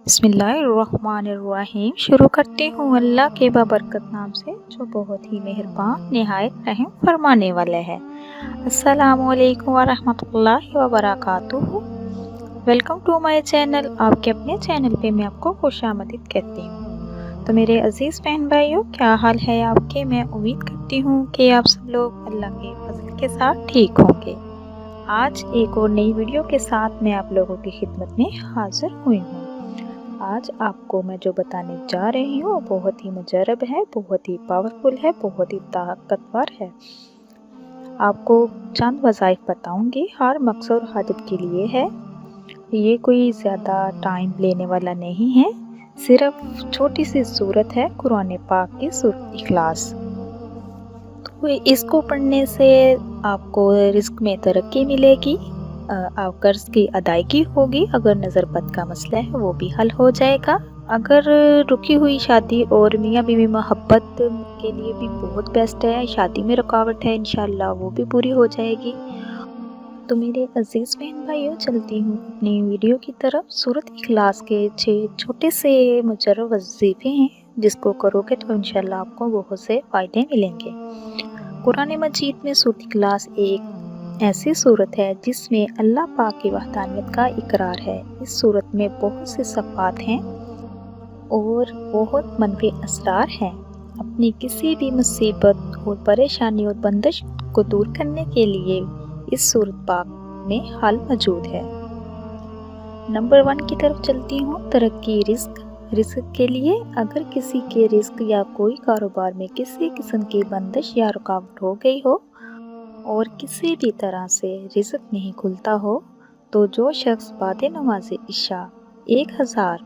बिस्मिल्लाहिर्रहमानिर्रहीम। शुरू करती हूँ अल्लाह के बाबरकत नाम से जो बहुत ही मेहरबान निहायत रहम फरमाने वाला है। अस्सलामुअलैकुम वरहमतुल्लाहि वबरकातुहू। Welcome to my channel. आपके अपने चैनल पे मैं आपको खुशामदीद कहती हूँ। तो मेरे अज़ीज़ बहन भाइयों, क्या हाल है आपके? मैं उम्मीद करती हूँ कि आप सब लोग अल्लाह के फजल के साथ ठीक होंगे। आज एक और नई वीडियो के साथ मैं आप लोगों की खिदमत में हाजिर हुई हूँ। आज आपको मैं जो बताने जा रही हूँ बहुत ही मुजरब है, बहुत ही पावरफुल है, बहुत ही ताकतवर है। आपको चंद वज़ाइफ बताऊंगी, हर मकसद और हाजत के लिए है। ये कोई ज़्यादा टाइम लेने वाला नहीं है, सिर्फ छोटी सी सूरत है कुरान पाक की सूरत इखलास। तो इसको पढ़ने से आपको रिज़्क में तरक्की मिलेगी, आप कर्ज की अदायगी होगी, अगर नज़र बद का मसला है वो भी हल हो जाएगा, अगर रुकी हुई शादी और मियाँ बीवी मोहब्बत के लिए भी बहुत बेस्ट है, शादी में रुकावट है इंशाल्लाह वो भी पूरी हो जाएगी। तो मेरे अजीज़ बहन भाइयों, चलती हूँ अपनी वीडियो की तरफ। सूरत इखलास के 6 छोटे से मुजर्रब वजीफ़े हैं, जिसको करोगे तो इंशाल्लाह आपको बहुत से फ़ायदे मिलेंगे। कुरान मजीद में सूरत इखलास एक ऐसी सूरत है जिसमें अल्लाह पाक की वहदानियत का इकरार है। इस सूरत में बहुत से सफ़ात हैं और बहुत मनफी असरार हैं। अपनी किसी भी मुसीबत और परेशानी और बंदिश को दूर करने के लिए इस सूरत पाक में हल मौजूद है। नंबर 1 की तरफ चलती हूँ। तरक्की रिज़्क के लिए अगर किसी के रिज़्क या कोई कारोबार में किसी किस्म की बंदिश या रुकावट हो गई हो और किसी भी तरह से रिज़्क नहीं खुलता हो, तो जो शख्स बाद नमाज इशा 1000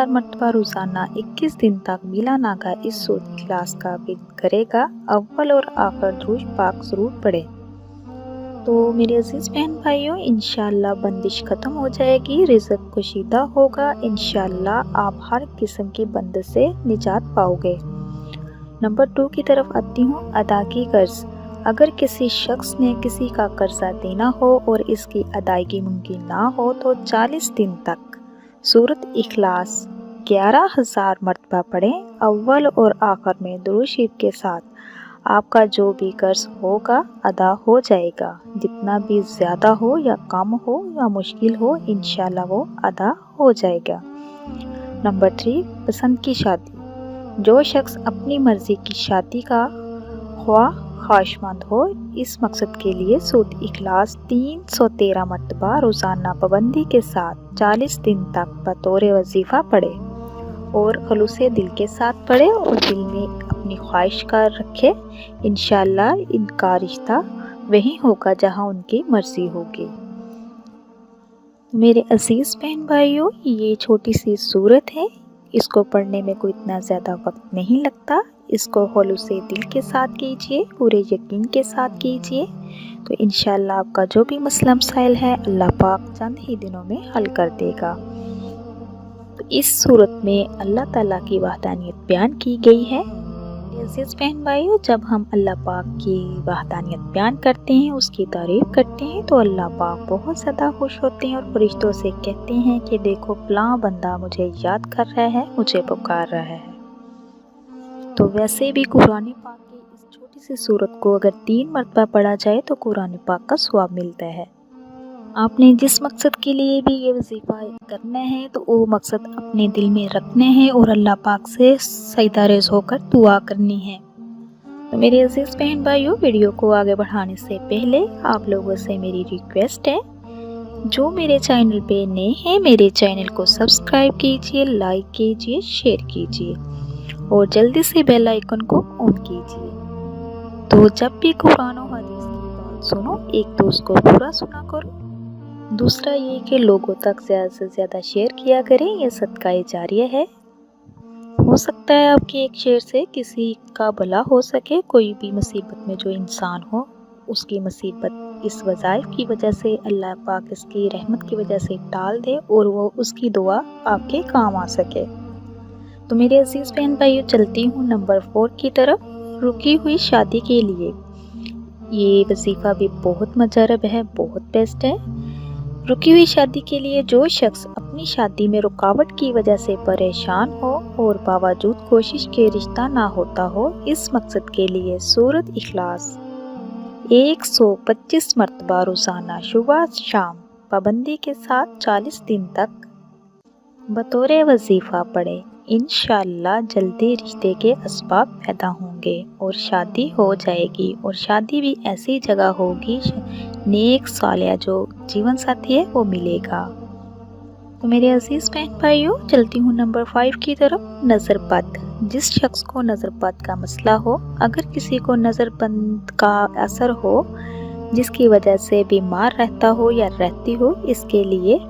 मरतबा रोज़ाना 21 दिन तक बिला नागा इस सूरत इखलास का विर्द करेगा, अव्वल और आखिर दुरूद पाक ज़रूर पढ़े, तो मेरे अजीज़ बहन भाइयों इंशाल्लाह बंदिश ख़त्म हो जाएगी, रिज़्क कुशीदा होगा, इंशाल्लाह आप हर किस्म की बंदिश से निजात पाओगे। नंबर 2 की तरफ आती हूँ। अदागी कर्ज। अगर किसी शख्स ने किसी का कर्जा देना हो और इसकी अदायगी मुमकिन ना हो तो 40 दिन तक सूरत इखलास 11,000 मरतबा पढ़ें, अव्वल और आखिर में दुरूद शरीफ के साथ। आपका जो भी कर्ज होगा अदा हो जाएगा, जितना भी ज़्यादा हो या कम हो या मुश्किल हो, इंशाल्लाह वो अदा हो जाएगा। नंबर 3, पसंद की शादी। जो शख्स अपनी मर्ज़ी की शादी का ख्वाहिशमंद हो, इस मकसद के लिए सूरत इखलास 313 मरतबा रोज़ाना पाबंदी के साथ 40 दिन तक बतौर वजीफ़ा पढ़े और खलूसे दिल के साथ पढ़े और दिल में अपनी ख्वाहिश का रखे, इंशाल्लाह इनका रिश्ता वहीं होगा जहां उनकी मर्ज़ी होगी। मेरे अजीज़ बहन भाइयों, ये छोटी सी सूरत है, इसको पढ़ने में कोई इतना ज़्यादा वक्त नहीं लगता। इसको खलूसे दिल के साथ कीजिए, पूरे यकीन के साथ कीजिए, तो इंशाल्लाह आपका जो भी मसला मसाइल है अल्लाह पाक चंद ही दिनों में हल कर देगा। तो इस सूरत में अल्लाह ताला की वहदानियत बयान की गई है। अज़ीज़ बहन भाइयों, जब हम अल्लाह पाक की वहदानियत बयान करते हैं, उसकी तारीफ़ करते हैं, तो अल्लाह पाक बहुत ज़्यादा खुश होते हैं और फरिश्तों से कहते हैं कि देखो फलां बंदा मुझे याद कर रहा है, मुझे पुकार रहा है। तो वैसे भी कुरान पाक की इस छोटी सी सूरत को अगर 3 मरतबा पढ़ा जाए तो कुरान पाक का सवाब मिलता है। आपने जिस मकसद के लिए भी ये वजीफ़ा करना है तो वो मकसद अपने दिल में रखने हैं और अल्लाह पाक से सजदारेज़ होकर दुआ करनी है। तो मेरे अजीज़ बहन भाइयों, वीडियो को आगे बढ़ाने से पहले आप लोगों से मेरी रिक्वेस्ट है, जो मेरे चैनल पे नए हैं मेरे चैनल को सब्सक्राइब कीजिए, लाइक कीजिए, शेयर कीजिए और जल्दी से बेल आइकन को ऑन कीजिए। तो जब भी कुरान और हदीस की बात सुनो, एक तो उसको पूरा सुना करो, दूसरा ये कि लोगों तक ज़्यादा से ज़्यादा शेयर किया करें, यह सदका जारिया है। हो सकता है आपके एक शेयर से किसी का भला हो सके, कोई भी मुसीबत में जो इंसान हो उसकी मुसीबत इस वज़ाइफ की वजह से अल्लाह पाक इसकी रहमत की वजह से टाल दे और वो उसकी दुआ आपके काम आ सके। तो मेरे अजीज़ बहन भाइयों, चलती हूँ नंबर 4 की तरफ। रुकी हुई शादी के लिए ये वजीफ़ा भी बहुत मुजरब है, बहुत बेस्ट है। रुकी हुई शादी के लिए जो शख्स अपनी शादी में रुकावट की वजह से परेशान हो और बावजूद कोशिश के रिश्ता ना होता हो, इस मकसद के लिए सूरत इखलास 125 मरतबा रोजाना सुबह शाम पाबंदी के साथ 40 दिन तक बतौर वजीफा पढ़े। इंशाअल्लाह जल्दी रिश्ते के असबाब पैदा होंगे और शादी हो जाएगी, और शादी भी ऐसी जगह होगी नेक सालिया जो जीवन साथी है वो मिलेगा। तो मेरे अजीज बहन भाइयों, चलती हूँ नंबर 5 की तरफ। नज़रबद। जिस शख्स को नज़रबद का मसला हो, अगर किसी को नज़रबद का असर हो जिसकी वजह से बीमार रहता हो या रहती हो, इसके लिए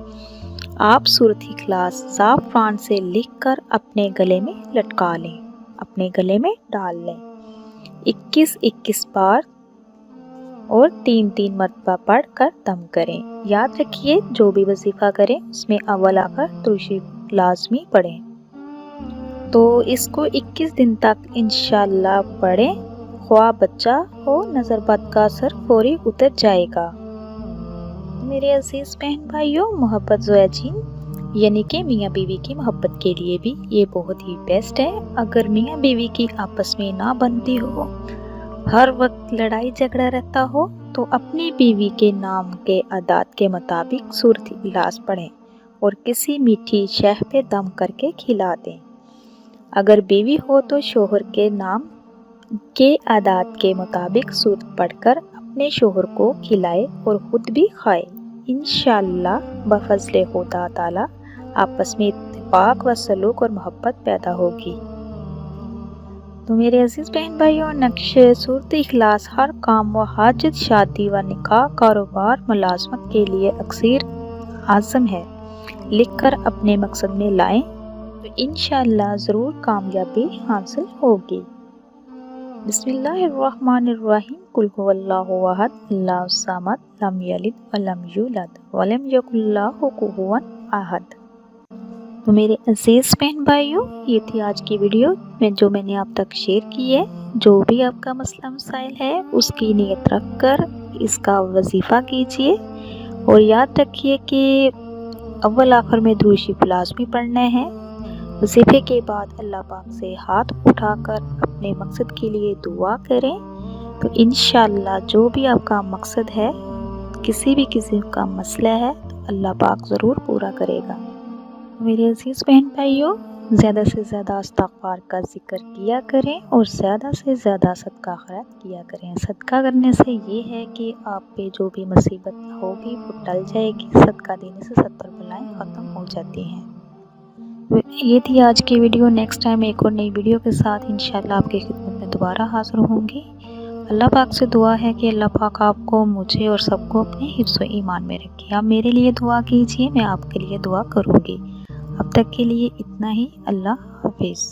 आप सूरत इखलास ज़ाफ़रान से लिखकर अपने गले में लटका लें, अपने गले में डाल लें। 21-21 बार और 3-3 मरतबा पढ़ कर दम करें। याद रखिए, जो भी वजीफ़ा करें उसमें अव्वल आखिर दुरूद लाजमी पढ़ें। तो इसको 21 दिन तक इंशाअल्लाह पढ़ें। ख्वाह बच्चा हो, नज़रबद का असर फौरी उतर जाएगा। मेरे अजीज बहन भाइयों, मोहब्बत ज़ोयाजीन यानी कि मियाँ बीवी की मोहब्बत के लिए भी ये बहुत ही बेस्ट है। अगर मियाँ बीवी की आपस में ना बनती हो, हर वक्त लड़ाई झगड़ा रहता हो, तो अपनी बीवी के नाम के आदात के मुताबिक सूरत इखलास पढ़ें और किसी मीठी शह पे दम करके खिला दें। अगर बीवी हो तो शोहर के नाम के आदात के मुताबिक सूरत पढ़कर अपने शोहर को खिलाए और खुद भी खाए। इंशाअल्लाह बफज़ले खुदा ताला आपस में इत्तेफाक व सलूक और मोहब्बत पैदा होगी। तो मेरे अजीज बहन भाइयों, नक्शे सूरत इखलास हर काम व हाजत, शादी व निकाह, कारोबार, मुलाजमत के लिए अक्सर आज़म है। लिखकर अपने मकसद में लाएं तो इंशाअल्लाह ज़रूर कामयाबी हासिल होगी। बिस्मिल्लाहिर्रहमानिर्रहीम। कुल हुवल्लाहु अहद, अल्लाहु समद, लम यलिद व लम यूलद व लम यकुल लहु कुफुवन अहद। तो मेरे अजीज बहन भाइयों, ये थी आज की वीडियो में जो मैंने आप तक शेयर की है। जो भी आपका मसला मसाइल है उसकी नीयत रख कर इसका वजीफ़ा कीजिए, और याद रखिए कि अव्वल आखिर में दुरूद शरीफ लाज़मी पढ़ना है। वजीफे के बाद अल्लाह पाक से हाथ उठाकर अपने मकसद के लिए दुआ करें, तो इंशाअल्लाह जो भी आपका मकसद है, किसी भी किस्म का मसला है, तो अल्लाह पाक ज़रूर पूरा करेगा। मेरे अजीज़ बहन भाइयों, ज़्यादा से ज़्यादा इस्तिग़फ़ार का ज़िक्र किया करें और ज़्यादा से ज़्यादा सदका खैरात किया करें। सदका करने से ये है कि आप पे जो भी मुसीबत होगी वो टल जाएगी। सदका देने से 70 बलाएँ ख़त्म हो जाती हैं। ये थी आज की वीडियो। नेक्स्ट टाइम एक और नई वीडियो के साथ इंशाअल्लाह आपकी खिदमत में दोबारा हाज़िर होंगी। अल्लाह पाक से दुआ है कि अल्लाह पाक आपको, मुझे और सबको अपने हिफ्ज़ व ईमान में रखे। आप मेरे लिए दुआ कीजिए, मैं आपके लिए दुआ करूँगी। अब तक के लिए इतना ही। अल्लाह हाफिज़।